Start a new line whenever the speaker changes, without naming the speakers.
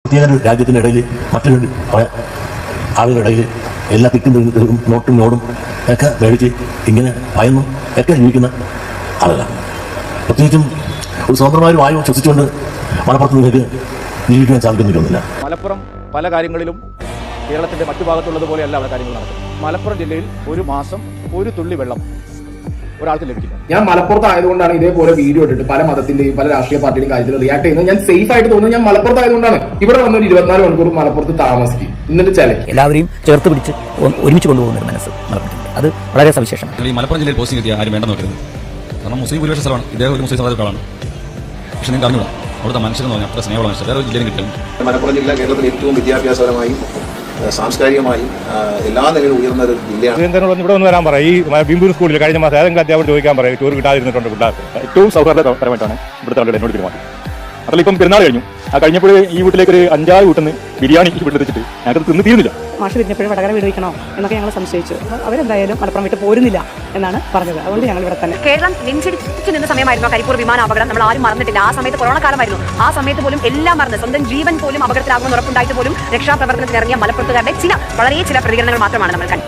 പ്രത്യേക രാജ്യത്തിൻ്റെ ഇടയിൽ മറ്റൊരു ആളുകളുടെ ഇടയിൽ എല്ലാ തിക്കും നോട്ടും നോടും ഒക്കെ മേടിച്ച് ഇങ്ങനെ ഭയന്നും ഒക്കെ ജീവിക്കുന്ന ആളുകളാണ്. പ്രത്യേകിച്ചും ഒരു സ്വതന്ത്രമായ വായു ശ്വസിച്ചുകൊണ്ട് മലപ്പുറത്ത് നിങ്ങൾക്ക് ജീവിക്കാൻ സാധിക്കുന്നില്ല.
മലപ്പുറം പല കാര്യങ്ങളിലും കേരളത്തിൻ്റെ മറ്റു ഭാഗത്തുള്ളതുപോലെയല്ല അവിടെ കാര്യങ്ങൾ നടക്കുന്നത്. മലപ്പുറം ജില്ലയിൽ ഒരു മാസം ഒരു തുള്ളി വെള്ളം ഒരാൾക്ക് ലഭിക്കില്ല.
ഞാൻ മലപ്പുറത്ത് ആയതുകൊണ്ടാണ് ഇതേപോലെ വീഡിയോ ഇട്ടിട്ട് പല മതത്തിന്റെയും പല രാഷ്ട്രീയ പാർട്ടിയുടെയും കാര്യത്തിൽ റിയാക്ട് ചെയ്യുന്നത്. ഞാൻ സേഫ് ആയിട്ട് തോന്നുന്നത് ഞാൻ മലപ്പുറത്ത് ആയതുകൊണ്ടാണ്. ഇവിടെ വന്നൊരു 24 മണിക്കൂർ മലപ്പുറത്ത് താമസിക്കും. എന്നിട്ട്
എല്ലാവരെയും ചേർത്ത് പിടിച്ച് ഒരുമിച്ച് കൊണ്ടുപോകുന്ന ഒരു മനസ്സ് മലപ്പുറത്തുണ്ട്. അത് വളരെ സവിശേഷം.
ഈ മലപ്പുറം ജില്ലയിൽ പോസ്റ്റിംഗ് എത്തിയ ആരും വേണ്ട നോക്കരുത്. കാരണം മുസ്ലിം ഭൂരിപക്ഷ സ്ഥലമാണ്. ഇദ്ദേഹം ഒരു മുസ്ലിം സമുദായത്തിലാണ്. പക്ഷെ നിങ്ങൾക്ക് അറിഞ്ഞൂടാ അവിടുത്തെ മനുഷ്യരെന്ന് പറഞ്ഞാൽ അത്ര സ്നേഹമുള്ള മനുഷ്യർ വേറെ ഒരു ജില്ലയിൽ കിട്ടും.
മലപ്പുറം ജില്ല കേരളത്തിൽ ഏറ്റവും വിദ്യാഭ്യാസപരമായും സാംസ്കാരികമായും എല്ലാ നിലയിലും ഉയർന്ന ഒരു ജില്ലയാണ്.
ഇവിടെ ഒന്ന് വരാൻ പറയും. ഈ ബിംബൂർ സ്കൂളിൽ കഴിഞ്ഞ മാസം ഏതെങ്കിലും അധ്യാപകർ ചോദിക്കാൻ പറയും ടൂർ കിട്ടാതിരുന്നിട്ടുണ്ട് പിള്ളേർക്ക്. ഏറ്റവും സൗഹാർദ്ദപരമായിട്ടാണ് ഇവിടുത്തെ ആളുകൾ എന്നോട് പെരുമാറി. അതിൽ ഇപ്പം പെരുന്നാൾ കഴിഞ്ഞു. ആ കഴിഞ്ഞപ്പോൾ ഈ വീട്ടിലേക്ക് ഒരു 5-6 വീട്ടിൽ നിന്ന് ബിരിയാണി വീട്ടിലെത്തിച്ചിട്ട് ഞങ്ങൾക്ക് തിന്ന് തീരുന്നില്ല.
മാഷ് തിരിഞ്ഞപ്പോഴും വടകര വീട് വയ്ക്കണോ എന്നൊക്കെ ഞങ്ങൾ സംശയിച്ചു. അവരെന്തായാലും മലപ്പുറം വിട്ട് പോരുന്നില്ല എന്നാണ് പറഞ്ഞത്. അതുകൊണ്ട് ഞങ്ങൾ ഇവിടെ തന്നെ.
കേരളം നെഞ്ചിടിച്ചു നിന്ന സമയമായിരുന്നു കരിപ്പൂർ വിമാനാപകടം. നമ്മൾ ആരും മറന്നിട്ടില്ല. ആ സമയത്ത് കൊറോണ കാലമായിരുന്നു. ആ സമയത്ത് പോലും എല്ലാം മറന്ന് സ്വന്തം ജീവൻ പോലും അപകടത്തിലാകുമെന്ന് ഉറപ്പുണ്ടായിട്ട് പോലും രക്ഷാപ്രവർത്തനത്തിന് ഇറങ്ങിയ മലപ്പുറത്തുകാരുടെ വളരെ ചില പ്രതികരണങ്ങൾ മാത്രമാണ് നമ്മൾ കണ്ടത്.